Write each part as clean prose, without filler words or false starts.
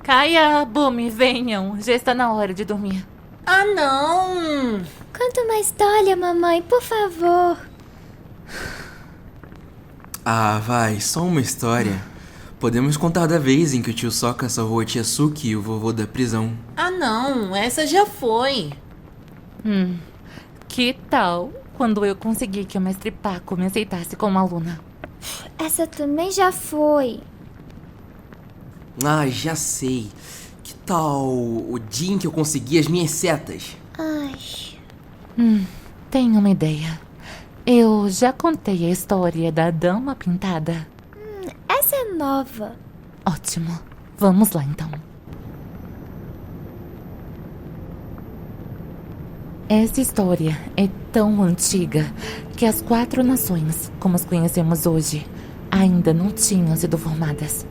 Kaia, Bumi, venham. Já está na hora de dormir. Ah, não! Conta uma história, mamãe, por favor. Ah, vai, só uma história. Podemos contar da vez em que o tio Sokka salvou a tia Suki e o vovô da prisão. Ah, não, essa já foi. Que tal quando eu consegui que o mestre Paco me aceitasse como aluna? Essa também já foi. Ah, já sei. Que tal o dia em que eu consegui as minhas setas? Ai, Tenho uma ideia. Eu já contei a história da Dama Pintada. essa é nova. Ótimo. Vamos lá, então. Essa história é tão antiga que as 4 nações, como as conhecemos hoje, ainda não tinham sido formadas.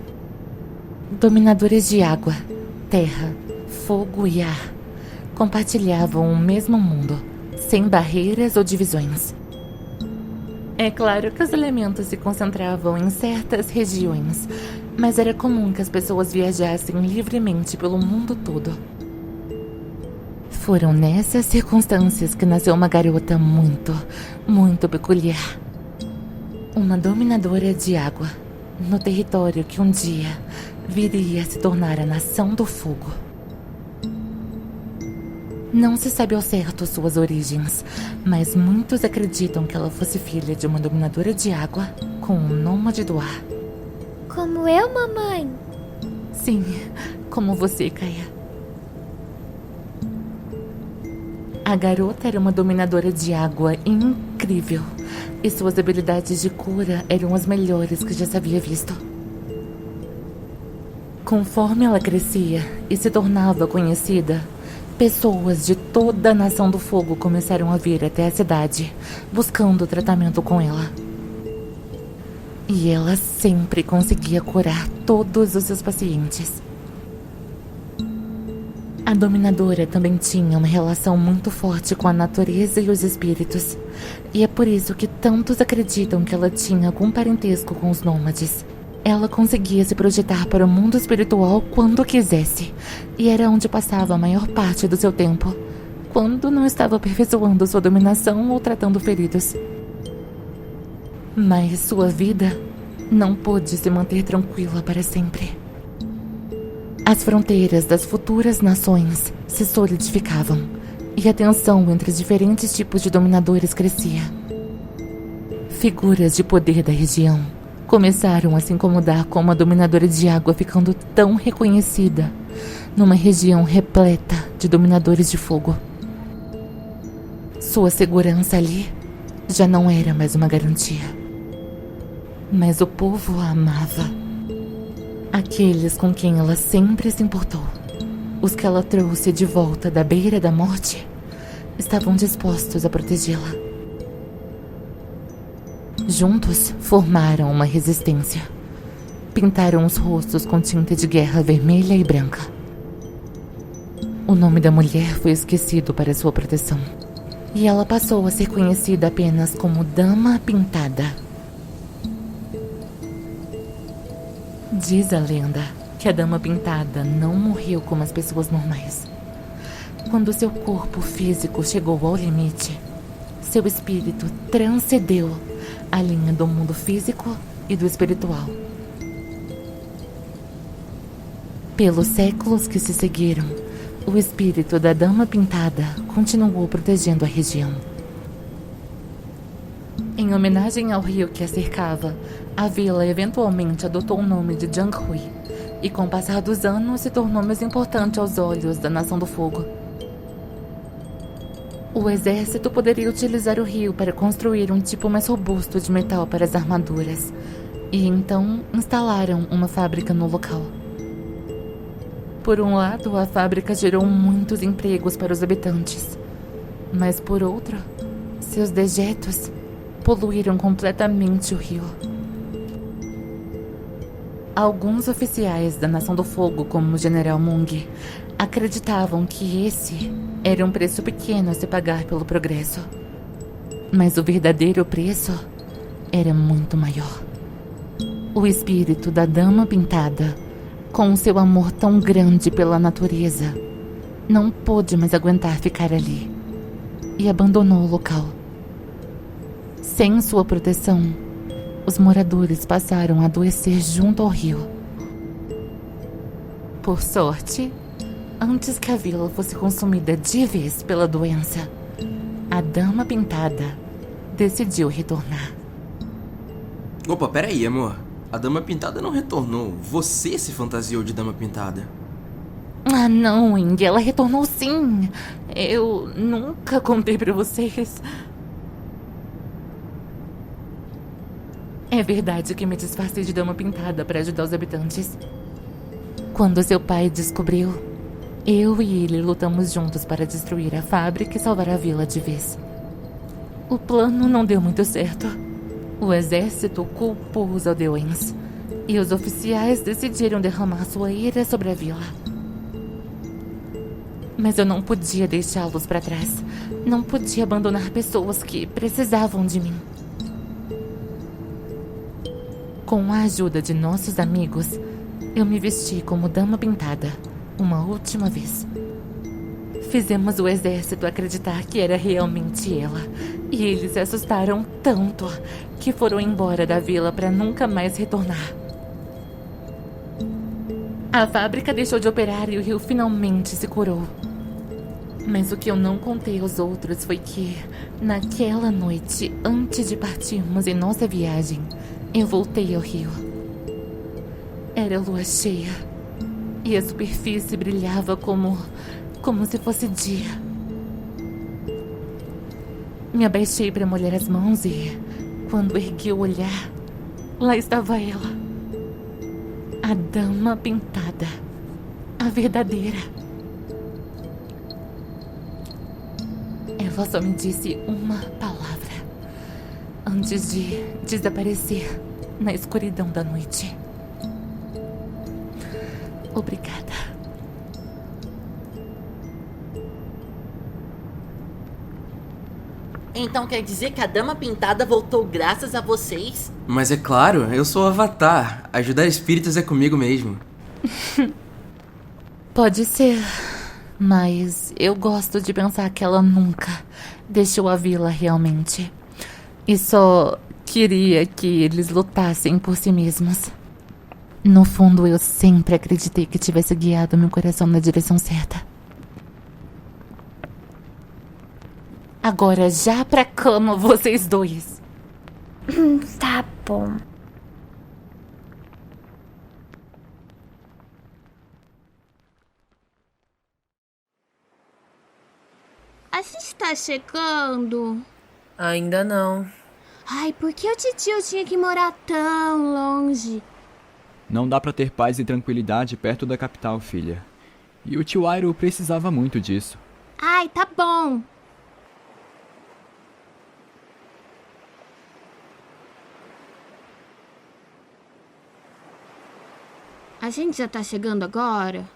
Dominadores de água, terra, fogo e ar compartilhavam o mesmo mundo, sem barreiras ou divisões. É claro que os elementos se concentravam em certas regiões, mas era comum que as pessoas viajassem livremente pelo mundo todo. Foram nessas circunstâncias que nasceu uma garota muito peculiar. Uma dominadora de água, no território que um dia viria a se tornar a Nação do Fogo. Não se sabe ao certo suas origens, mas muitos acreditam que ela fosse filha de uma dominadora de água com um nômade do ar. Como eu, mamãe? Sim, como você, Kaia. A garota era uma dominadora de água incrível, e suas habilidades de cura eram as melhores que já se havia visto. Conforme ela crescia e se tornava conhecida, pessoas de toda a Nação do Fogo começaram a vir até a cidade, buscando tratamento com ela. E ela sempre conseguia curar todos os seus pacientes. A dominadora também tinha uma relação muito forte com a natureza e os espíritos, e é por isso que tantos acreditam que ela tinha algum parentesco com os nômades. Ela conseguia se projetar para o mundo espiritual quando quisesse, e era onde passava a maior parte do seu tempo, quando não estava aperfeiçoando sua dominação ou tratando feridos. Mas sua vida não pôde se manter tranquila para sempre. As fronteiras das futuras nações se solidificavam, e a tensão entre os diferentes tipos de dominadores crescia. Figuras de poder da região começaram a se incomodar com uma dominadora de água ficando tão reconhecida numa região repleta de dominadores de fogo. Sua segurança ali já não era mais uma garantia. Mas o povo a amava. Aqueles com quem ela sempre se importou, os que ela trouxe de volta da beira da morte, estavam dispostos a protegê-la. Juntos, formaram uma resistência. Pintaram os rostos com tinta de guerra vermelha e branca. O nome da mulher foi esquecido para sua proteção, e ela passou a ser conhecida apenas como Dama Pintada. Diz a lenda que a Dama Pintada não morreu como as pessoas normais. Quando seu corpo físico chegou ao limite, seu espírito transcendeu a linha do mundo físico e do espiritual. Pelos séculos que se seguiram, o espírito da Dama Pintada continuou protegendo a região. Em homenagem ao rio que a cercava, a vila eventualmente adotou o nome de Jianghui, e com o passar dos anos se tornou mais importante aos olhos da Nação do Fogo. O exército poderia utilizar o rio para construir um tipo mais robusto de metal para as armaduras, e então instalaram uma fábrica no local. Por um lado, a fábrica gerou muitos empregos para os habitantes, mas por outro, seus dejetos poluíram completamente o rio. Alguns oficiais da Nação do Fogo, como o General Mung, acreditavam que esse era um preço pequeno a se pagar pelo progresso. Mas o verdadeiro preço era muito maior. O espírito da Dama Pintada Com seu amor tão grande pela natureza, não pôde mais aguentar ficar ali e abandonou o local. Sem sua proteção, os moradores passaram a adoecer junto ao rio. Por sorte, antes que a vila fosse consumida de vez pela doença, a Dama Pintada decidiu retornar. Opa, peraí, amor. A Dama Pintada não retornou. Você se fantasiou de Dama Pintada. Ah, não, Indy, ela retornou sim. Eu nunca contei pra vocês. É verdade que me disfarcei de Dama Pintada pra ajudar os habitantes. Quando seu pai descobriu, eu e ele lutamos juntos para destruir a fábrica e salvar a vila de vez. O plano não deu muito certo. O exército culpou os aldeões e os oficiais decidiram derramar sua ira sobre a vila. Mas eu não podia deixá-los para trás. Não podia abandonar pessoas que precisavam de mim. Com a ajuda de nossos amigos, eu me vesti como Dama Pintada uma última vez. Fizemos o exército acreditar que era realmente ela. E eles se assustaram tanto que foram embora da vila para nunca mais retornar. A fábrica deixou de operar e o rio finalmente se curou. Mas o que eu não contei aos outros foi que, naquela noite, antes de partirmos em nossa viagem, eu voltei ao rio. Era lua cheia e a superfície brilhava como se fosse dia. Me abaixei para molhar as mãos e, quando ergui o olhar, lá estava ela. A Dama Pintada. A verdadeira. Ela só me disse uma palavra antes de desaparecer na escuridão da noite. Obrigada. Então quer dizer que a Dama Pintada voltou graças a vocês? Mas é claro, eu sou o Avatar. Ajudar espíritos é comigo mesmo. Pode ser, mas eu gosto de pensar que ela nunca deixou a vila realmente. E só queria que eles lutassem por si mesmos. No fundo, eu sempre acreditei que tivesse guiado meu coração na direção certa. Agora já pra cama, vocês dois. Tá bom. A gente tá chegando? Ainda não. Ai, por que o titio tinha que morar tão longe? Não dá pra ter paz e tranquilidade perto da capital, filha. E o tio Airo precisava muito disso. Ai, tá bom. A gente já tá chegando agora?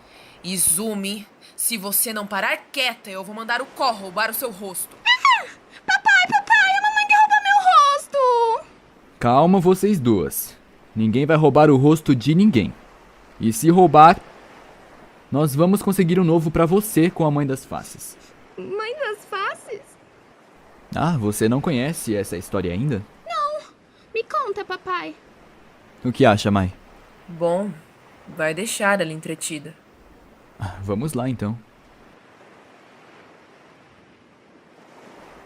Izumi, se você não parar quieta, eu vou mandar o Cor roubar o seu rosto. Papai, a mamãe quer roubar meu rosto! Calma vocês duas. Ninguém vai roubar o rosto de ninguém. E se roubar, nós vamos conseguir um novo pra você com a Mãe das Faces. Mãe das faces? Ah, você não conhece essa história ainda? Me conta, papai. O que acha, mãe? Bom, vai deixar ela entretida. Vamos lá, então.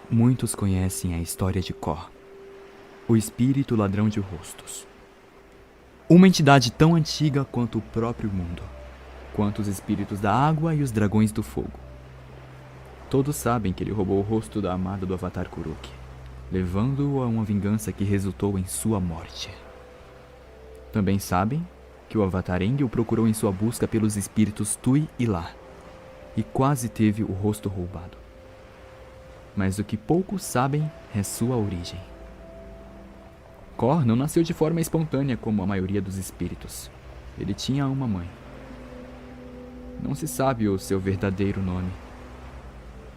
Muitos conhecem a história de Cor, o espírito ladrão de rostos. Uma entidade tão antiga quanto o próprio mundo, quanto os espíritos da água e os dragões do fogo. Todos sabem que ele roubou o rosto da amada do Avatar Kuruk, levando-o a uma vingança que resultou em sua morte. Também sabem que o Avatar Aang o procurou em sua busca pelos espíritos Tui e La, e quase teve o rosto roubado. Mas o que poucos sabem é sua origem. Cor não nasceu de forma espontânea como a maioria dos espíritos. Ele tinha uma mãe. Não se sabe o seu verdadeiro nome,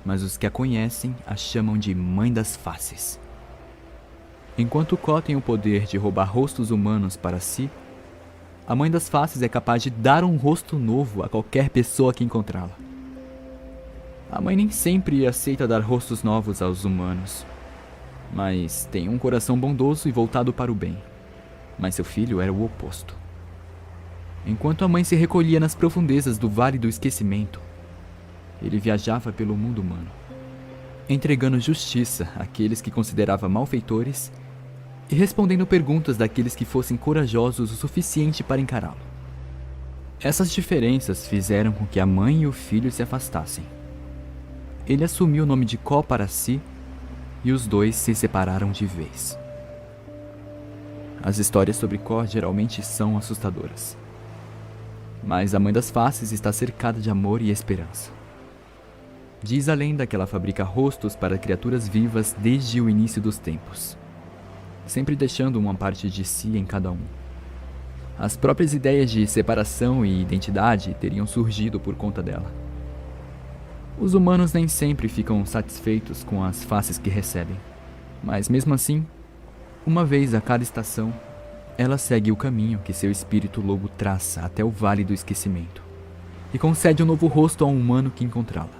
mas os que a conhecem a chamam de Mãe das Faces. Enquanto Cor tem o poder de roubar rostos humanos para si, a Mãe das Faces é capaz de dar um rosto novo a qualquer pessoa que encontrá-la. A mãe nem sempre aceita dar rostos novos aos humanos, mas tem um coração bondoso e voltado para o bem. Mas seu filho era o oposto. Enquanto a mãe se recolhia nas profundezas do Vale do Esquecimento, ele viajava pelo mundo humano, entregando justiça àqueles que considerava malfeitores e respondendo perguntas daqueles que fossem corajosos o suficiente para encará-lo. Essas diferenças fizeram com que a mãe e o filho se afastassem. Ele assumiu o nome de Có para si e os dois se separaram de vez. As histórias sobre Có geralmente são assustadoras, mas a Mãe das Faces está cercada de amor e esperança. Diz a lenda que ela fabrica rostos para criaturas vivas desde o início dos tempos, sempre deixando uma parte de si em cada um. As próprias ideias de separação e identidade teriam surgido por conta dela. Os humanos nem sempre ficam satisfeitos com as faces que recebem, mas mesmo assim, uma vez a cada estação, ela segue o caminho que seu espírito lobo traça até o Vale do Esquecimento e concede um novo rosto a um humano que encontrá-la.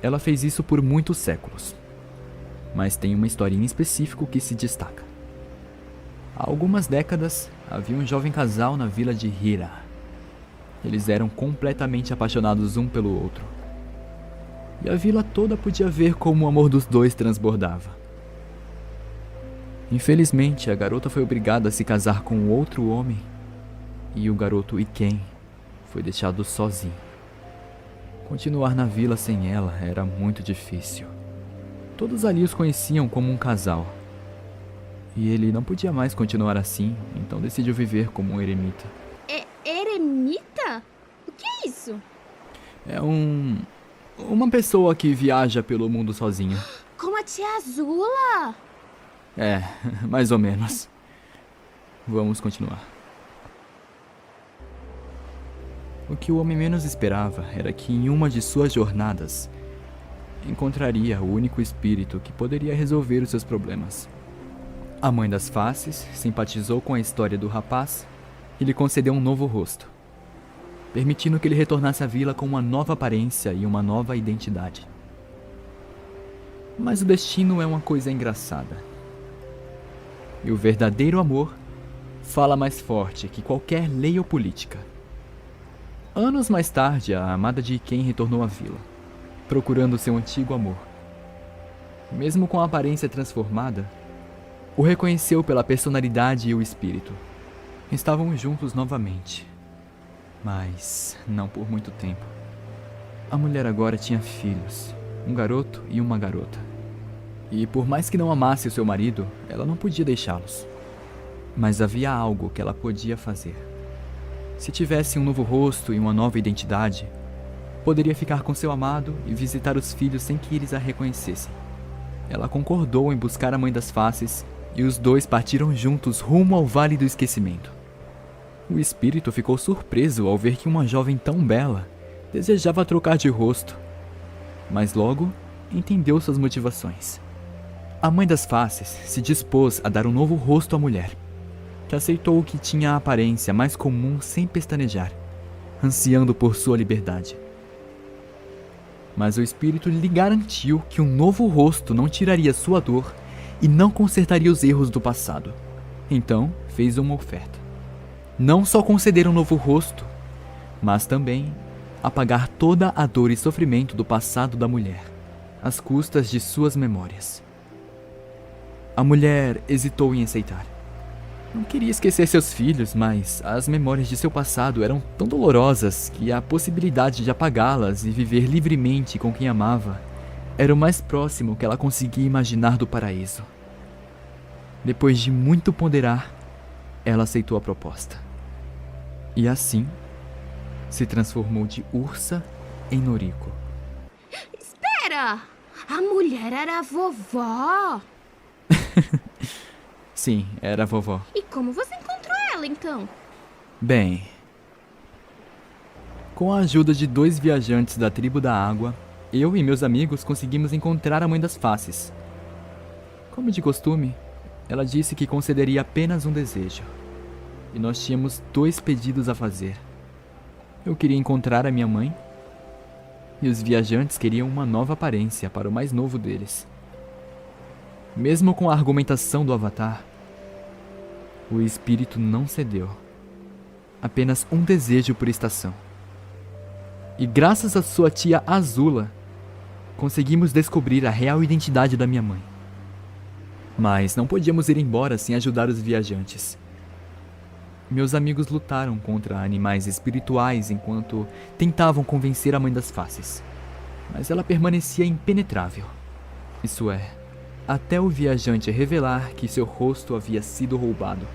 Ela fez isso por muitos séculos, mas tem uma historinha em específico que se destaca. Há algumas décadas, havia um jovem casal na vila de Hira. Eles eram completamente apaixonados um pelo outro, e a vila toda podia ver como o amor dos dois transbordava. Infelizmente, a garota foi obrigada a se casar com outro homem, e o garoto Iken foi deixado sozinho. Continuar na vila sem ela era muito difícil. Todos ali os conheciam como um casal, e ele não podia mais continuar assim, então decidiu viver como um eremita. Eremita? O que é isso? É uma pessoa que viaja pelo mundo sozinha. Como a tia Azula? É, mais ou menos. Vamos continuar. O que o homem menos esperava era que em uma de suas jornadas encontraria o único espírito que poderia resolver os seus problemas. A Mãe das Faces simpatizou com a história do rapaz e lhe concedeu um novo rosto, permitindo que ele retornasse à vila com uma nova aparência e uma nova identidade. Mas o destino é uma coisa engraçada. E o verdadeiro amor fala mais forte que qualquer lei ou política. Anos mais tarde, a amada de Iken retornou à vila, procurando seu antigo amor. Mesmo com a aparência transformada, o reconheceu pela personalidade e o espírito. Estavam juntos novamente, mas não por muito tempo. A mulher agora tinha filhos, um garoto e uma garota. E por mais que não amasse o seu marido, ela não podia deixá-los. Mas havia algo que ela podia fazer. Se tivesse um novo rosto e uma nova identidade, poderia ficar com seu amado e visitar os filhos sem que eles a reconhecessem. Ela concordou em buscar a Mãe das Faces e os dois partiram juntos rumo ao Vale do Esquecimento. O espírito ficou surpreso ao ver que uma jovem tão bela desejava trocar de rosto, mas logo entendeu suas motivações. A Mãe das Faces se dispôs a dar um novo rosto à mulher, que aceitou que tinha a aparência mais comum sem pestanejar, ansiando por sua liberdade. Mas o espírito lhe garantiu que um novo rosto não tiraria sua dor e não consertaria os erros do passado. Então fez uma oferta. Não só conceder um novo rosto, mas também apagar toda a dor e sofrimento do passado da mulher, às custas de suas memórias. A mulher hesitou em aceitar. Não queria esquecer seus filhos, mas as memórias de seu passado eram tão dolorosas que a possibilidade de apagá-las e viver livremente com quem amava era o mais próximo que ela conseguia imaginar do paraíso. Depois de muito ponderar, ela aceitou a proposta. E assim, se transformou de ursa em Noriko. Espera! A mulher era a vovó. Sim, era a vovó. E como você encontrou ela, então? Bem, com a ajuda de 2 viajantes da tribo da água, eu e meus amigos conseguimos encontrar a Mãe das Faces. Como de costume, ela disse que concederia apenas um desejo. e nós tínhamos 2 pedidos a fazer. Eu queria encontrar a minha mãe, e os viajantes queriam uma nova aparência para o mais novo deles. Mesmo com a argumentação do Avatar, o espírito não cedeu. Apenas um desejo por estação. E graças a sua tia Azula, conseguimos descobrir a real identidade da minha mãe. Mas não podíamos ir embora sem ajudar os viajantes. Meus amigos lutaram contra animais espirituais enquanto tentavam convencer a Mãe das Faces. Mas ela permanecia impenetrável. Isso é, até o viajante revelar que seu rosto havia sido roubado.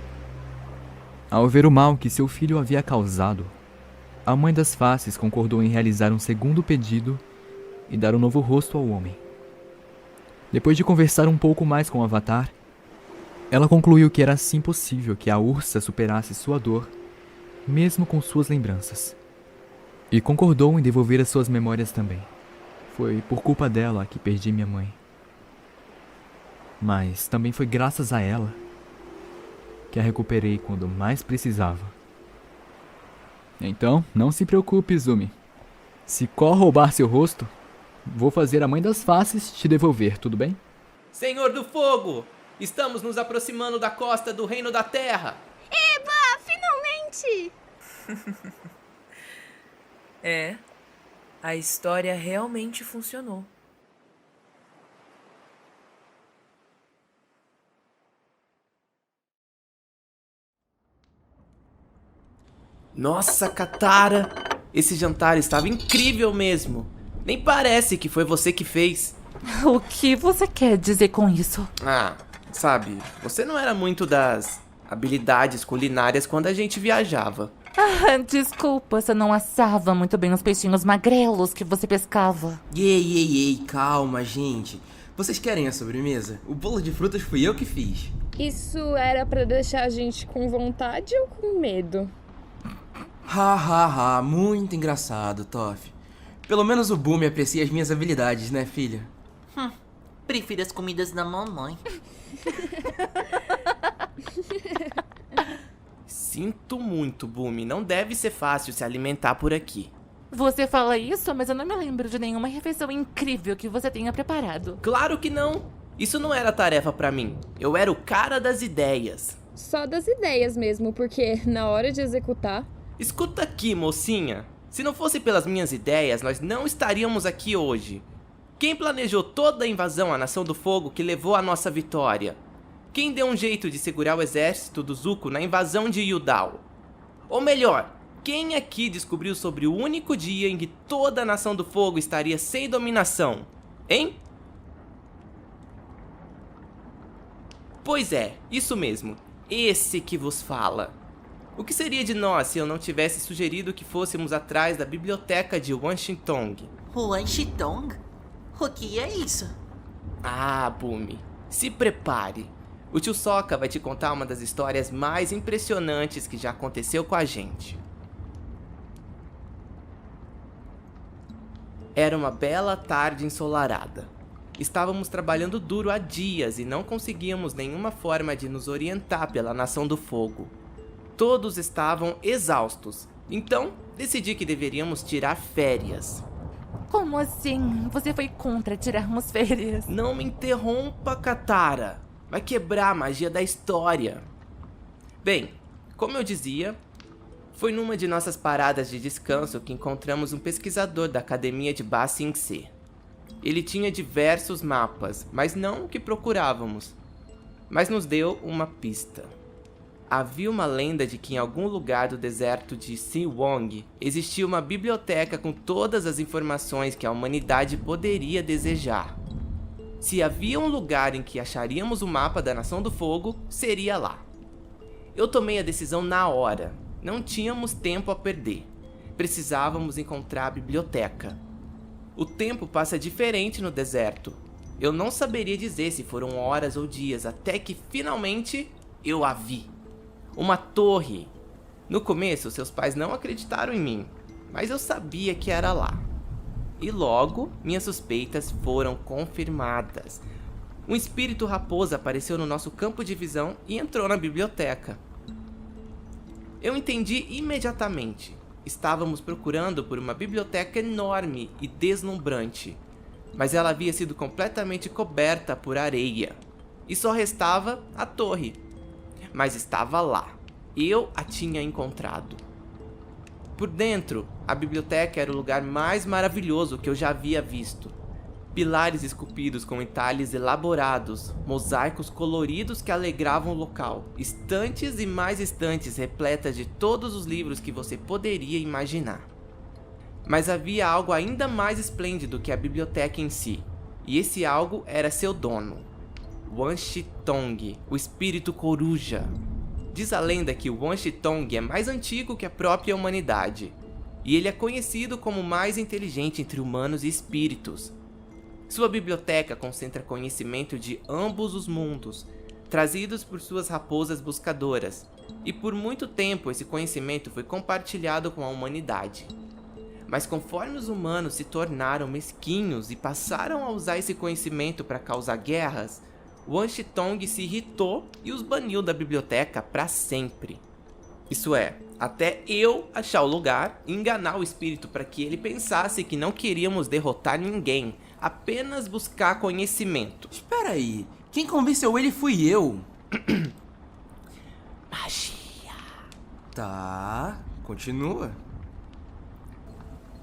Ao ver o mal que seu filho havia causado, a Mãe das Faces concordou em realizar um segundo pedido e dar um novo rosto ao homem. Depois de conversar um pouco mais com o Avatar, ela concluiu que era assim possível que a ursa superasse sua dor, mesmo com suas lembranças. E concordou em devolver as suas memórias também. Foi por culpa dela que perdi minha mãe. Mas também foi graças a ela que a recuperei quando mais precisava. Então, não se preocupe, Izumi. Se Korra roubar seu rosto, vou fazer a Mãe das Faces te devolver, tudo bem? Senhor do Fogo, estamos nos aproximando da costa do Reino da Terra. Eba, finalmente! É, a história realmente funcionou. Nossa, Katara, esse jantar estava incrível mesmo. Nem parece que foi você que fez. O que você quer dizer com isso? Ah, sabe, você não era muito das habilidades culinárias quando a gente viajava. Ah, desculpa, você não assava muito bem os peixinhos magrelos que você pescava. Ei, calma, gente. Vocês querem a sobremesa? O bolo de frutas fui eu que fiz. Isso era pra deixar a gente com vontade ou com medo? Muito engraçado, Toph. Pelo menos o Bumi aprecia as minhas habilidades, né, filha? Prefiro as comidas da mamãe. Sinto muito, Bumi. Não deve ser fácil se alimentar por aqui. Você fala isso, mas eu não me lembro de nenhuma refeição incrível que você tenha preparado. Claro que não. Isso não era tarefa pra mim. Eu era o cara das ideias. Só das ideias mesmo, porque na hora de executar... Escuta aqui, mocinha. Se não fosse pelas minhas ideias, nós não estaríamos aqui hoje. Quem planejou toda a invasão à Nação do Fogo que levou à nossa vitória? Quem deu um jeito de segurar o exército do Zuko na invasão de Yudao? Ou melhor, quem aqui descobriu sobre o único dia em que toda a Nação do Fogo estaria sem dominação? Hein? Pois é, isso mesmo. Esse que vos fala. O que seria de nós se eu não tivesse sugerido que fôssemos atrás da biblioteca de Wanshitong? Wanshitong? O que é isso? Ah, Bumi, se prepare. O tio Sokka vai te contar uma das histórias mais impressionantes que já aconteceu com a gente. Era uma bela tarde ensolarada. Estávamos trabalhando duro há dias e não conseguíamos nenhuma forma de nos orientar pela Nação do Fogo. Todos estavam exaustos, então decidi que deveríamos tirar férias. Como assim? Você foi contra tirarmos férias? Não me interrompa, Katara. Vai quebrar a magia da história. Bem, como eu dizia, foi numa de nossas paradas de descanso que encontramos um pesquisador da Academia de Ba Sing Se. Ele tinha diversos mapas, mas não o que procurávamos. Mas nos deu uma pista. Havia uma lenda de que em algum lugar do deserto de Siwong existia uma biblioteca com todas as informações que a humanidade poderia desejar. Se havia um lugar em que acharíamos o mapa da Nação do Fogo, seria lá. Eu tomei a decisão na hora. Não tínhamos tempo a perder. Precisávamos encontrar a biblioteca. O tempo passa diferente no deserto. Eu não saberia dizer se foram horas ou dias até que finalmente eu a vi. Uma torre. No começo, seus pais não acreditaram em mim, mas eu sabia que era lá. E logo, minhas suspeitas foram confirmadas. Um espírito raposa apareceu no nosso campo de visão e entrou na biblioteca. Eu entendi imediatamente. Estávamos procurando por uma biblioteca enorme e deslumbrante, mas ela havia sido completamente coberta por areia, e só restava a torre. Mas estava lá. Eu a tinha encontrado. Por dentro, a biblioteca era o lugar mais maravilhoso que eu já havia visto. Pilares esculpidos com entalhes elaborados, mosaicos coloridos que alegravam o local, estantes e mais estantes repletas de todos os livros que você poderia imaginar. Mas havia algo ainda mais esplêndido que a biblioteca em si, e esse algo era seu dono, Wan Shi-tong, o espírito coruja. Diz a lenda que o Wan Shi-tong é mais antigo que a própria humanidade, e ele é conhecido como o mais inteligente entre humanos e espíritos. Sua biblioteca concentra conhecimento de ambos os mundos, trazidos por suas raposas buscadoras, e por muito tempo esse conhecimento foi compartilhado com a humanidade. Mas conforme os humanos se tornaram mesquinhos e passaram a usar esse conhecimento para causar guerras, Wan Shi-tong se irritou e os baniu da biblioteca para sempre. Isso é, até eu achar o lugar e enganar o espírito para que ele pensasse que não queríamos derrotar ninguém, apenas buscar conhecimento. Espera aí, quem convenceu ele fui eu. Magia. Tá, continua.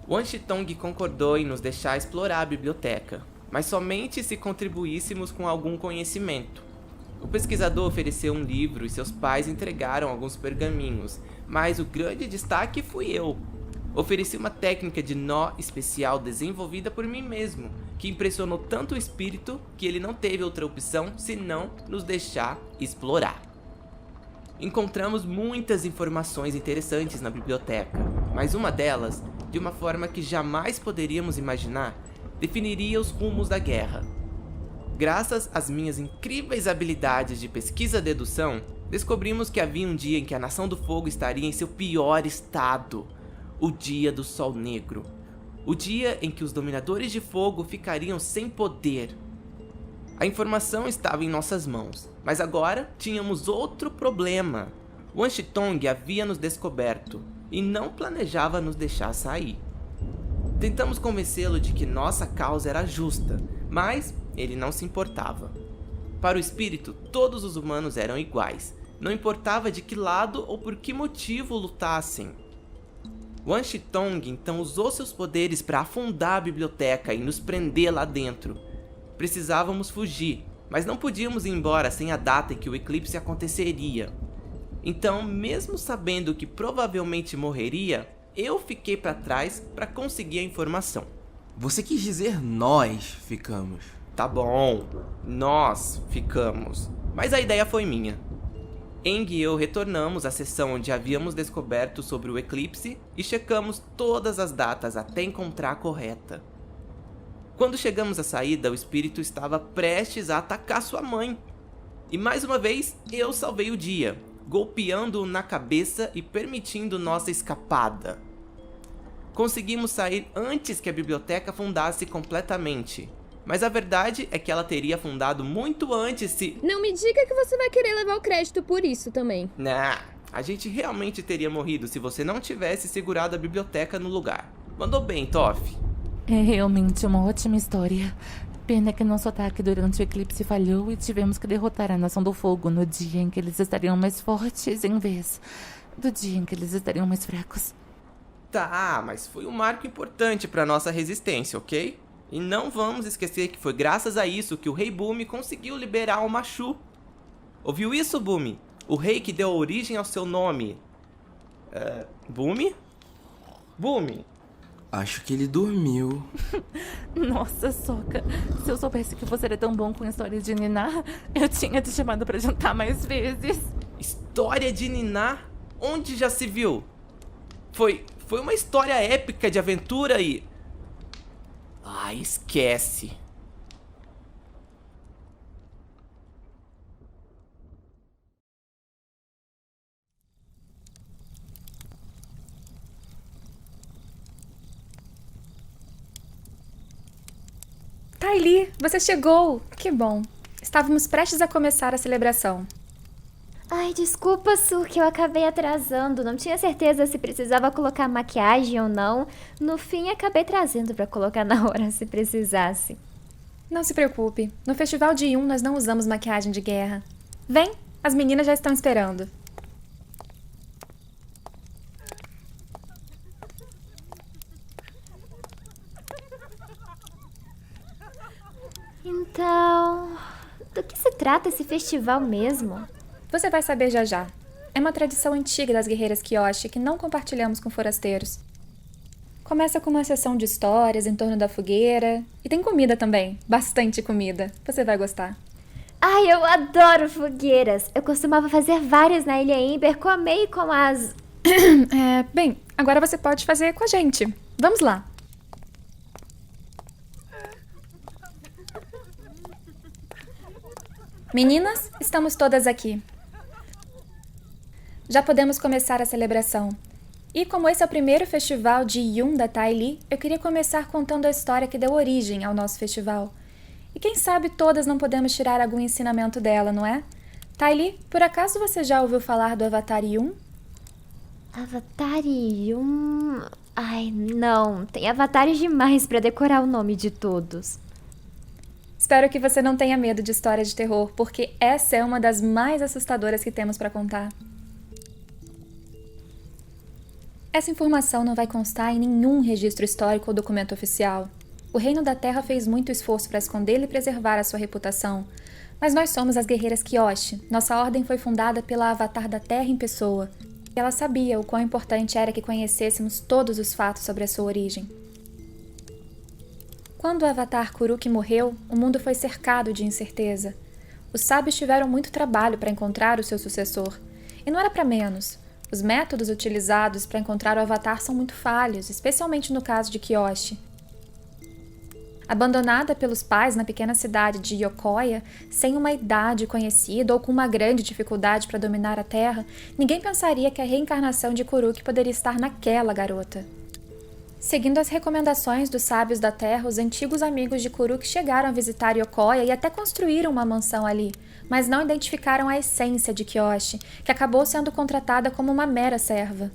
Wan Shi-tong concordou em nos deixar explorar a biblioteca, mas somente se contribuíssemos com algum conhecimento. O pesquisador ofereceu um livro e seus pais entregaram alguns pergaminhos, mas o grande destaque fui eu. Ofereci uma técnica de nó especial desenvolvida por mim mesmo, que impressionou tanto o espírito que ele não teve outra opção senão nos deixar explorar. Encontramos muitas informações interessantes na biblioteca, mas uma delas, de uma forma que jamais poderíamos imaginar, definiria os rumos da guerra. Graças às minhas incríveis habilidades de pesquisa e dedução, descobrimos que havia um dia em que a Nação do Fogo estaria em seu pior estado. O dia do Sol Negro. O dia em que os dominadores de fogo ficariam sem poder. A informação estava em nossas mãos, mas agora tínhamos outro problema. Wan Shi-tong havia nos descoberto e não planejava nos deixar sair. Tentamos convencê-lo de que nossa causa era justa, mas ele não se importava. Para o espírito, todos os humanos eram iguais, não importava de que lado ou por que motivo lutassem. Wan Shi-tong então usou seus poderes para afundar a biblioteca e nos prender lá dentro. Precisávamos fugir, mas não podíamos ir embora sem a data em que o eclipse aconteceria. Então, mesmo sabendo que provavelmente morreria, eu fiquei para trás para conseguir a informação. Você quis dizer nós ficamos. Tá bom, nós ficamos, mas a ideia foi minha. Eng e eu retornamos à sessão onde havíamos descoberto sobre o eclipse e checamos todas as datas até encontrar a correta. Quando chegamos à saída, o espírito estava prestes a atacar sua mãe. E mais uma vez, eu salvei o dia, golpeando-o na cabeça e permitindo nossa escapada. Conseguimos sair antes que a biblioteca afundasse completamente. Mas a verdade é que ela teria afundado muito antes se... Não me diga que você vai querer levar o crédito por isso também. Nah, a gente realmente teria morrido se você não tivesse segurado a biblioteca no lugar. Mandou bem, Toph. É realmente uma ótima história. Pena que nosso ataque durante o eclipse falhou e tivemos que derrotar a Nação do Fogo no dia em que eles estariam mais fortes em vez do dia em que eles estariam mais fracos. Tá, mas foi um marco importante para nossa resistência, ok? E não vamos esquecer que foi graças a isso que o Rei Bumi conseguiu liberar o Machu. Ouviu isso, Bumi? O rei que deu origem ao seu nome. Bumi? Bumi? Acho que ele dormiu. Nossa, Sokka. Se eu soubesse que você era tão bom com a história de Niná, eu tinha te chamado pra jantar mais vezes. História de Niná? Onde já se viu? Foi uma história épica de aventura e... Ah, esquece. Ty Lee, você chegou! Que bom! Estávamos prestes a começar a celebração. Ai, desculpa, Su, que eu acabei atrasando. Não tinha certeza se precisava colocar maquiagem ou não. No fim, acabei trazendo pra colocar na hora se precisasse. Não se preocupe. No festival de Yun nós não usamos maquiagem de guerra. Vem, as meninas já estão esperando. Então, do que se trata esse festival mesmo? Você vai saber já já. É uma tradição antiga das guerreiras Kyoshi que não compartilhamos com forasteiros. Começa com uma sessão de histórias em torno da fogueira. E tem comida também. Bastante comida. Você vai gostar. Ai, eu adoro fogueiras. Eu costumava fazer várias na Ilha Ember com a May e com as... Bem, agora você pode fazer com a gente. Vamos lá. Meninas, estamos todas aqui. Já podemos começar a celebração. E como esse é o primeiro festival de Yun da Tai Li, eu queria começar contando a história que deu origem ao nosso festival. E quem sabe todas não podemos tirar algum ensinamento dela, não é? Tai Li, por acaso você já ouviu falar do Avatar Yun? Avatar Yun... Ai, não. Tem avatares demais pra decorar o nome de todos. Espero que você não tenha medo de histórias de terror, porque essa é uma das mais assustadoras que temos para contar. Essa informação não vai constar em nenhum registro histórico ou documento oficial. O Reino da Terra fez muito esforço para escondê-lo e preservar a sua reputação. Mas nós somos as guerreiras Kyoshi. Nossa ordem foi fundada pela Avatar da Terra em pessoa. E ela sabia o quão importante era que conhecêssemos todos os fatos sobre a sua origem. Quando o Avatar Kuruki morreu, o mundo foi cercado de incerteza. Os sábios tiveram muito trabalho para encontrar o seu sucessor. E não era para menos. Os métodos utilizados para encontrar o Avatar são muito falhos, especialmente no caso de Kyoshi. Abandonada pelos pais na pequena cidade de Yokoya, sem uma idade conhecida ou com uma grande dificuldade para dominar a Terra, ninguém pensaria que a reencarnação de Kuruki poderia estar naquela garota. Seguindo as recomendações dos sábios da Terra, os antigos amigos de Kuruki chegaram a visitar Yokoya e até construíram uma mansão ali, mas não identificaram a essência de Kyoshi, que acabou sendo contratada como uma mera serva.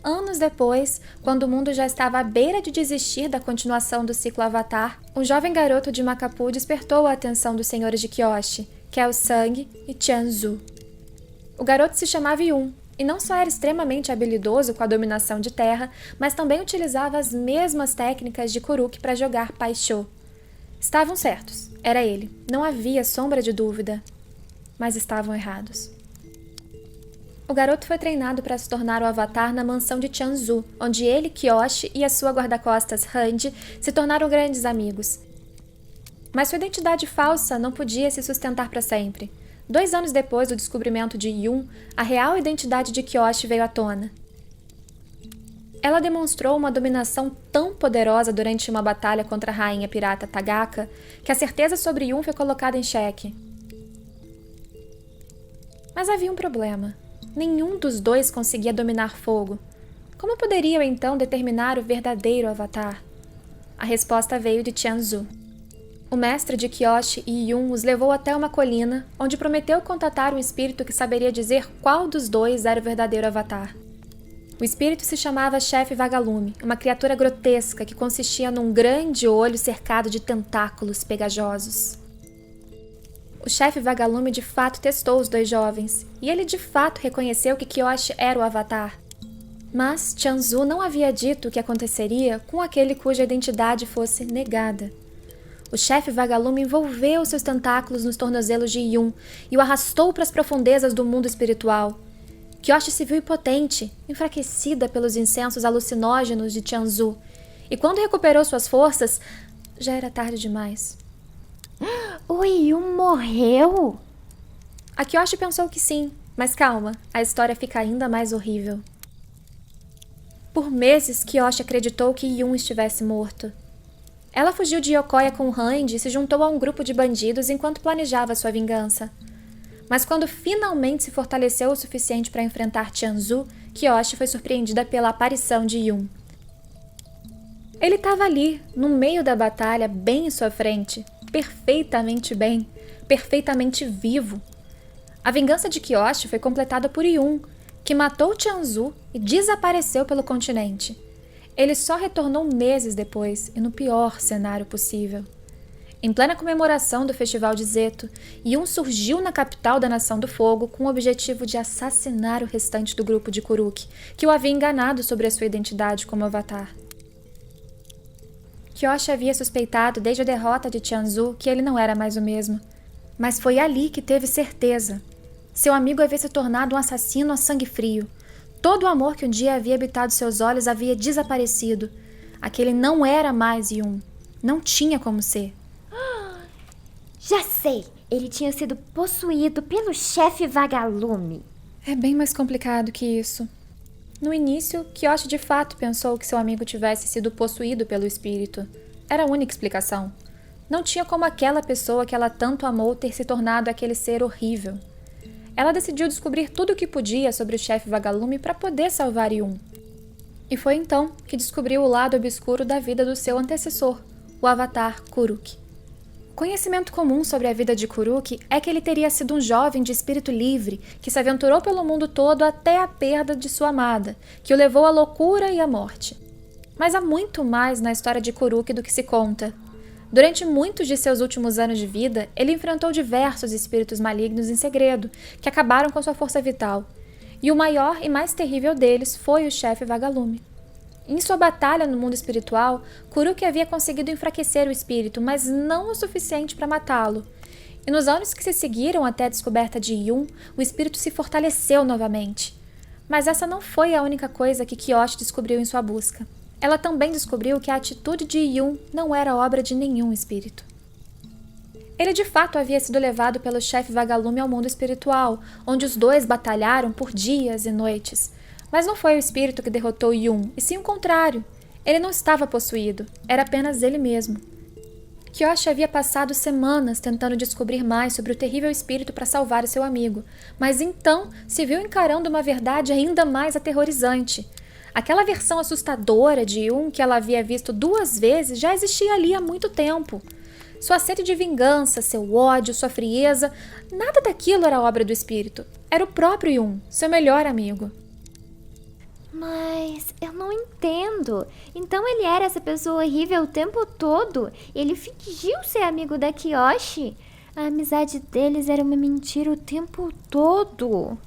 Anos depois, quando o mundo já estava à beira de desistir da continuação do ciclo Avatar, um jovem garoto de Makapu despertou a atenção dos senhores de Kyoshi, Kelsang e Tianzu. O garoto se chamava Yun, e não só era extremamente habilidoso com a dominação de terra, mas também utilizava as mesmas técnicas de Kuruki para jogar Paixô. Estavam certos, era ele, não havia sombra de dúvida, mas estavam errados. O garoto foi treinado para se tornar o Avatar na mansão de Tianzu, onde ele, Kyoshi e a sua guarda-costas, Hanji, se tornaram grandes amigos. Mas sua identidade falsa não podia se sustentar para sempre. 2 anos depois do descobrimento de Yun, a real identidade de Kyoshi veio à tona. Ela demonstrou uma dominação tão poderosa durante uma batalha contra a rainha pirata Tagaka que a certeza sobre Yun foi colocada em xeque. Mas havia um problema. Nenhum dos dois conseguia dominar fogo. Como poderiam então determinar o verdadeiro Avatar? A resposta veio de Tianzu. O mestre de Kyoshi e Yun os levou até uma colina, onde prometeu contatar um espírito que saberia dizer qual dos dois era o verdadeiro Avatar. O espírito se chamava Chefe Vagalume, uma criatura grotesca que consistia num grande olho cercado de tentáculos pegajosos. O chefe Vagalume de fato testou os 2 jovens, e ele de fato reconheceu que Kyoshi era o Avatar. Mas Tianzu não havia dito o que aconteceria com aquele cuja identidade fosse negada. O chefe Vagalume envolveu seus tentáculos nos tornozelos de Yun e o arrastou para as profundezas do mundo espiritual. Kyoshi se viu impotente, enfraquecida pelos incensos alucinógenos de Tianzu, e quando recuperou suas forças, já era tarde demais. O Yun morreu? A Kyoshi pensou que sim, mas calma, a história fica ainda mais horrível. Por meses, Kyoshi acreditou que Yun estivesse morto. Ela fugiu de Yokoya com Hanji e se juntou a um grupo de bandidos enquanto planejava sua vingança. Mas quando finalmente se fortaleceu o suficiente para enfrentar Tianzu, Kyoshi foi surpreendida pela aparição de Yun. Ele estava ali, no meio da batalha, bem em sua frente, perfeitamente bem, perfeitamente vivo. A vingança de Kyoshi foi completada por Yun, que matou Tianzu e desapareceu pelo continente. Ele só retornou meses depois e no pior cenário possível. Em plena comemoração do Festival de Zeto, Yun surgiu na capital da Nação do Fogo com o objetivo de assassinar o restante do grupo de Kuruki, que o havia enganado sobre a sua identidade como avatar. Kyoshi havia suspeitado desde a derrota de Tianzu que ele não era mais o mesmo. Mas foi ali que teve certeza. Seu amigo havia se tornado um assassino a sangue frio. Todo o amor que um dia havia habitado seus olhos havia desaparecido. Aquele não era mais Yun. Não tinha como ser. Já sei! Ele tinha sido possuído pelo chefe vagalume. É bem mais complicado que isso. No início, Kyoshi de fato pensou que seu amigo tivesse sido possuído pelo espírito. Era a única explicação. Não tinha como aquela pessoa que ela tanto amou ter se tornado aquele ser horrível. Ela decidiu descobrir tudo o que podia sobre o chefe vagalume para poder salvar Yun. E foi então que descobriu o lado obscuro da vida do seu antecessor, o avatar Kuruki. O conhecimento comum sobre a vida de Kuruki é que ele teria sido um jovem de espírito livre que se aventurou pelo mundo todo até a perda de sua amada, que o levou à loucura e à morte. Mas há muito mais na história de Kuruki do que se conta. Durante muitos de seus últimos anos de vida, ele enfrentou diversos espíritos malignos em segredo, que acabaram com sua força vital. E o maior e mais terrível deles foi o chefe vagalume. Em sua batalha no mundo espiritual, Kuruki havia conseguido enfraquecer o espírito, mas não o suficiente para matá-lo. E nos anos que se seguiram até a descoberta de Yun, o espírito se fortaleceu novamente. Mas essa não foi a única coisa que Kyoshi descobriu em sua busca. Ela também descobriu que a atitude de Yun não era obra de nenhum espírito. Ele de fato havia sido levado pelo chefe vagalume ao mundo espiritual, onde os dois batalharam por dias e noites. Mas não foi o espírito que derrotou Yun, e sim o contrário. Ele não estava possuído, era apenas ele mesmo. Kyoshi havia passado semanas tentando descobrir mais sobre o terrível espírito para salvar o seu amigo, mas então se viu encarando uma verdade ainda mais aterrorizante. Aquela versão assustadora de Yun que ela havia visto 2 vezes já existia ali há muito tempo. Sua sede de vingança, seu ódio, sua frieza, nada daquilo era obra do espírito. Era o próprio Yun, seu melhor amigo. Mas eu não entendo. Então ele era essa pessoa horrível o tempo todo? Ele fingiu ser amigo da Kyoshi? A amizade deles era uma mentira o tempo todo.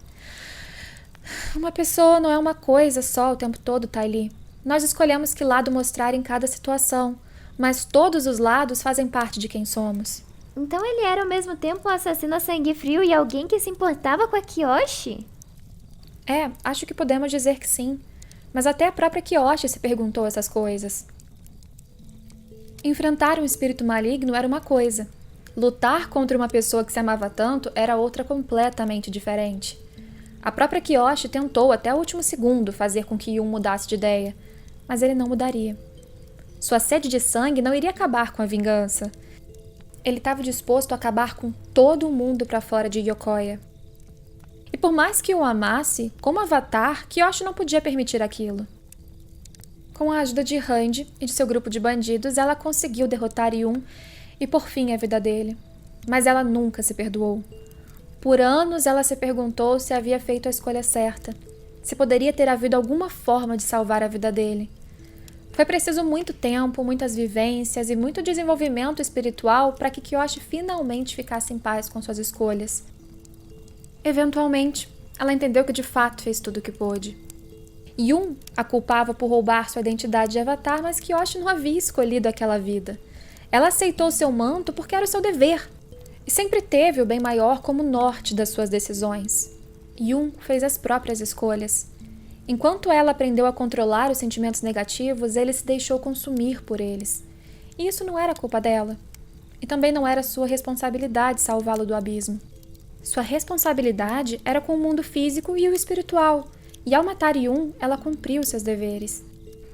Uma pessoa não é uma coisa só o tempo todo, Ty. Nós escolhemos que lado mostrar em cada situação, mas todos os lados fazem parte de quem somos. Então ele era ao mesmo tempo um assassino a sangue frio e alguém que se importava com a Kyoshi? Acho que podemos dizer que sim. Mas até a própria Kyoshi se perguntou essas coisas. Enfrentar um espírito maligno era uma coisa. Lutar contra uma pessoa que se amava tanto era outra completamente diferente. A própria Kyoshi tentou até o último segundo fazer com que Yun mudasse de ideia, mas ele não mudaria. Sua sede de sangue não iria acabar com a vingança. Ele estava disposto a acabar com todo o mundo para fora de Yokoya. E por mais que o amasse, como avatar, Kyoshi não podia permitir aquilo. Com a ajuda de Randy e de seu grupo de bandidos, ela conseguiu derrotar Yun e por fim a vida dele. Mas ela nunca se perdoou. Por anos ela se perguntou se havia feito a escolha certa, se poderia ter havido alguma forma de salvar a vida dele. Foi preciso muito tempo, muitas vivências e muito desenvolvimento espiritual para que Kyoshi finalmente ficasse em paz com suas escolhas. Eventualmente, ela entendeu que de fato fez tudo o que pôde. Yun a culpava por roubar sua identidade de avatar, mas Kyoshi não havia escolhido aquela vida. Ela aceitou seu manto porque era o seu dever, e sempre teve o bem maior como norte das suas decisões. Yun fez as próprias escolhas. Enquanto ela aprendeu a controlar os sentimentos negativos, ele se deixou consumir por eles. E isso não era culpa dela. E também não era sua responsabilidade salvá-lo do abismo. Sua responsabilidade era com o mundo físico e o espiritual, e ao matar Yun, ela cumpriu seus deveres,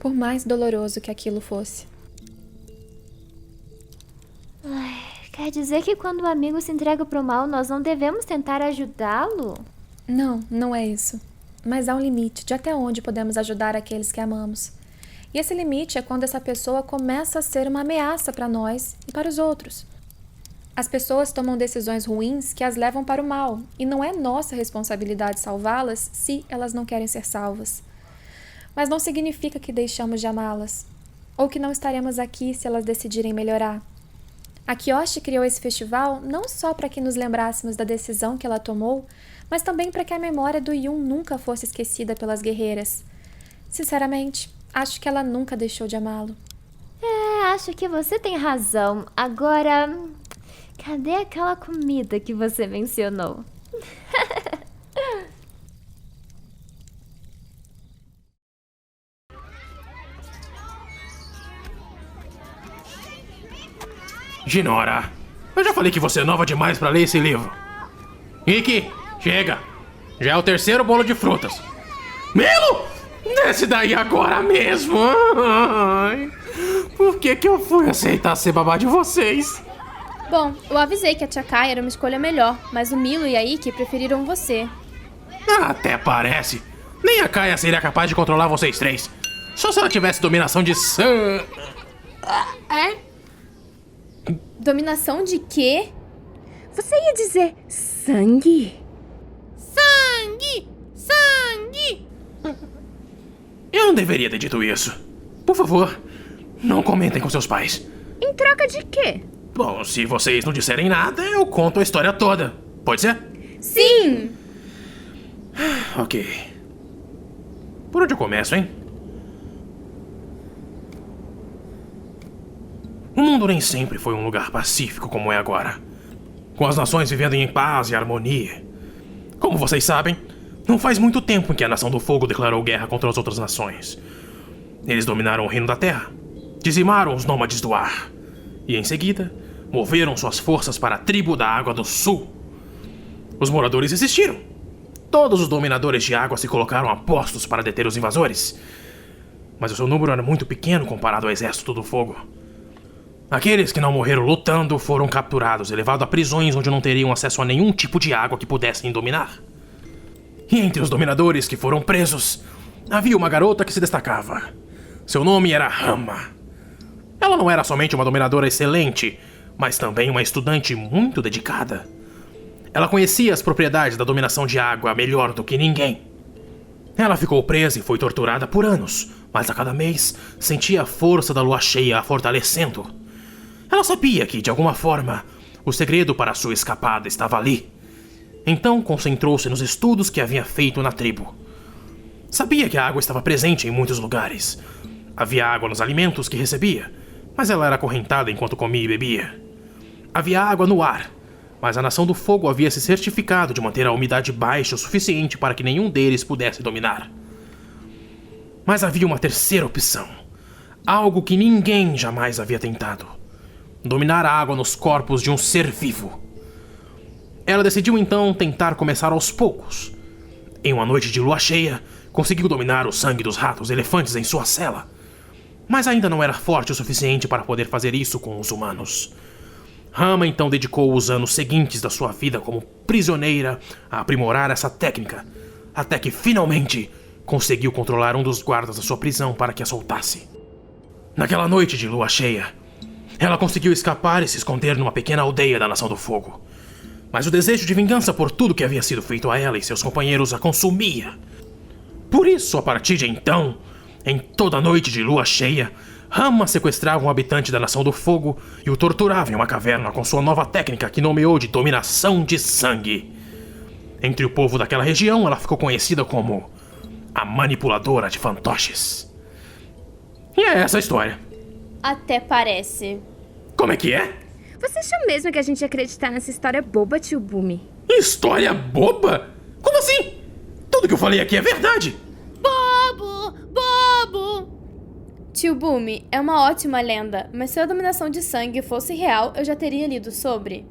por mais doloroso que aquilo fosse. Quer dizer que quando o amigo se entrega pro mal, nós não devemos tentar ajudá-lo? Não, não é isso. Mas há um limite de até onde podemos ajudar aqueles que amamos. E esse limite é quando essa pessoa começa a ser uma ameaça para nós e para os outros. As pessoas tomam decisões ruins que as levam para o mal, e não é nossa responsabilidade salvá-las se elas não querem ser salvas. Mas não significa que deixamos de amá-las, ou que não estaremos aqui se elas decidirem melhorar. A Kyoshi criou esse festival não só para que nos lembrássemos da decisão que ela tomou, mas também para que a memória do Yun nunca fosse esquecida pelas guerreiras. Sinceramente, acho que ela nunca deixou de amá-lo. Acho que você tem razão. Agora, cadê aquela comida que você mencionou? Ginora, eu já falei que você é nova demais pra ler esse livro. Ikki, chega. Já é o terceiro bolo de frutas. Milo! Desce daí agora mesmo. Ai, por que eu fui aceitar ser babá de vocês? Bom, eu avisei que a Tia Kai era uma escolha melhor, mas o Milo e a Ikki preferiram você. Até parece. Nem a Kaia seria capaz de controlar vocês três. Só se ela tivesse dominação de sangue. Dominação de quê? Você ia dizer sangue? Sangue! Sangue! Eu não deveria ter dito isso. Por favor, não comentem com seus pais. Em troca de quê? Bom, se vocês não disserem nada, eu conto a história toda. Pode ser? Sim! Ok. Por onde eu começo, hein? O mundo nem sempre foi um lugar pacífico como é agora, com as nações vivendo em paz e harmonia. Como vocês sabem, não faz muito tempo que a Nação do Fogo declarou guerra contra as outras nações. Eles dominaram o Reino da Terra, dizimaram os nômades do ar, e em seguida, moveram suas forças para a tribo da Água do Sul. Os moradores resistiram. Todos os dominadores de água se colocaram a postos para deter os invasores, mas o seu número era muito pequeno comparado ao Exército do Fogo. Aqueles que não morreram lutando foram capturados e levados a prisões onde não teriam acesso a nenhum tipo de água que pudessem dominar. E entre os dominadores que foram presos, havia uma garota que se destacava. Seu nome era Rama. Ela não era somente uma dominadora excelente, mas também uma estudante muito dedicada. Ela conhecia as propriedades da dominação de água melhor do que ninguém. Ela ficou presa e foi torturada por anos, mas a cada mês sentia a força da lua cheia a fortalecendo. Ela sabia que, de alguma forma, o segredo para sua escapada estava ali. Então concentrou-se nos estudos que havia feito na tribo. Sabia que a água estava presente em muitos lugares. Havia água nos alimentos que recebia, mas ela era acorrentada enquanto comia e bebia. Havia água no ar, mas a Nação do Fogo havia se certificado de manter a umidade baixa o suficiente para que nenhum deles pudesse dominar. Mas havia uma terceira opção. Algo que ninguém jamais havia tentado. Dominar a água nos corpos de um ser vivo. Ela decidiu então tentar começar aos poucos. Em uma noite de lua cheia, conseguiu dominar o sangue dos ratos elefantes em sua cela. Mas ainda não era forte o suficiente para poder fazer isso com os humanos. Rama então dedicou os anos seguintes da sua vida como prisioneira a aprimorar essa técnica, até que finalmente conseguiu controlar um dos guardas da sua prisão para que a soltasse. Naquela noite de lua cheia, ela conseguiu escapar e se esconder numa pequena aldeia da Nação do Fogo. Mas o desejo de vingança por tudo que havia sido feito a ela e seus companheiros a consumia. Por isso, a partir de então, em toda noite de lua cheia, Rama sequestrava um habitante da Nação do Fogo e o torturava em uma caverna com sua nova técnica que nomeou de dominação de sangue. Entre o povo daquela região, ela ficou conhecida como a manipuladora de fantoches. E é essa a história. Até parece. Como é que é? Você achou mesmo que a gente ia acreditar nessa história boba, tio Bumi? História boba? Como assim? Tudo que eu falei aqui é verdade. Bobo! Bobo! Tio Bumi é uma ótima lenda, mas se a dominação de sangue fosse real, eu já teria lido sobre.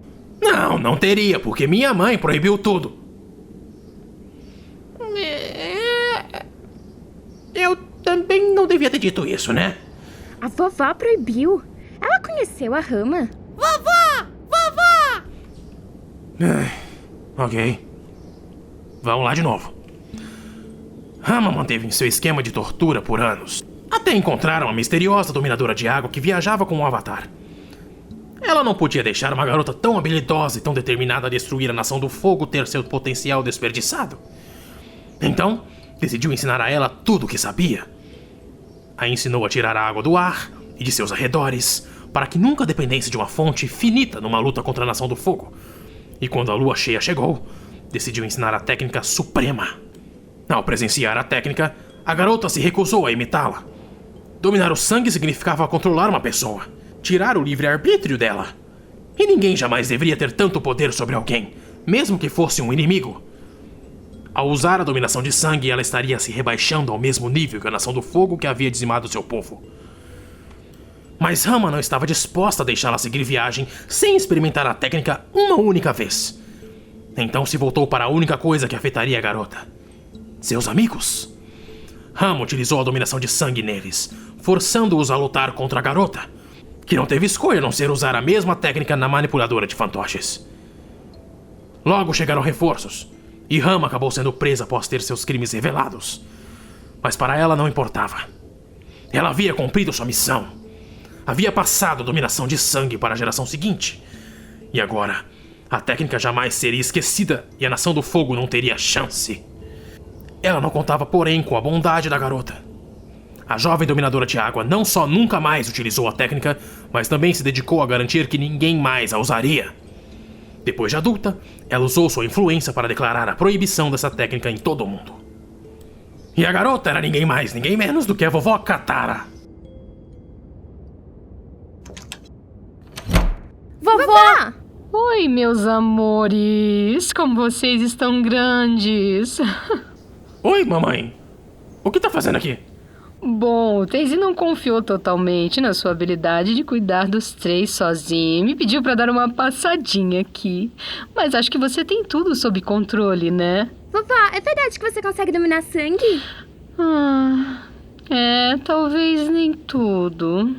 Não teria, porque minha mãe proibiu tudo. Eu também não devia ter dito isso, né? A vovó proibiu. Ela conheceu a Rama. Vovó! Vovó! Ok. Vamos lá de novo. Rama manteve em seu esquema de tortura por anos, até encontraram a misteriosa dominadora de água que viajava com um avatar. Ela não podia deixar uma garota tão habilidosa e tão determinada a destruir a Nação do Fogo ter seu potencial desperdiçado. Então, decidiu ensinar a ela tudo o que sabia. A ensinou a tirar a água do ar e de seus arredores, para que nunca dependesse de uma fonte finita numa luta contra a Nação do Fogo. E quando a lua cheia chegou, decidiu ensinar a técnica suprema. Ao presenciar a técnica, a garota se recusou a imitá-la. Dominar o sangue significava controlar uma pessoa, tirar o livre-arbítrio dela. E ninguém jamais deveria ter tanto poder sobre alguém, mesmo que fosse um inimigo. Ao usar a dominação de sangue, ela estaria se rebaixando ao mesmo nível que a Nação do Fogo que havia dizimado seu povo. Mas Rama não estava disposta a deixá-la seguir viagem sem experimentar a técnica uma única vez. Então se voltou para a única coisa que afetaria a garota: seus amigos. Rama utilizou a dominação de sangue neles, forçando-os a lutar contra a garota, que não teve escolha a não ser usar a mesma técnica na manipuladora de fantoches. Logo chegaram reforços, e Rama acabou sendo presa após ter seus crimes revelados. Mas para ela não importava. Ela havia cumprido sua missão. Havia passado a dominação de sangue para a geração seguinte. E agora, a técnica jamais seria esquecida e a Nação do Fogo não teria chance. Ela não contava, porém, com a bondade da garota. A jovem dominadora de água não só nunca mais utilizou a técnica, mas também se dedicou a garantir que ninguém mais a usaria. Depois de adulta, ela usou sua influência para declarar a proibição dessa técnica em todo o mundo. E a garota era ninguém mais, ninguém menos do que a vovó Katara. Vovó! Oi, meus amores. Como vocês estão grandes. Oi, mamãe. O que tá fazendo aqui? Bom, o Daisy não confiou totalmente na sua habilidade de cuidar dos 3 sozinha e me pediu pra dar uma passadinha aqui. Mas acho que você tem tudo sob controle, né? Vovó, é verdade que você consegue dominar sangue? Talvez nem tudo.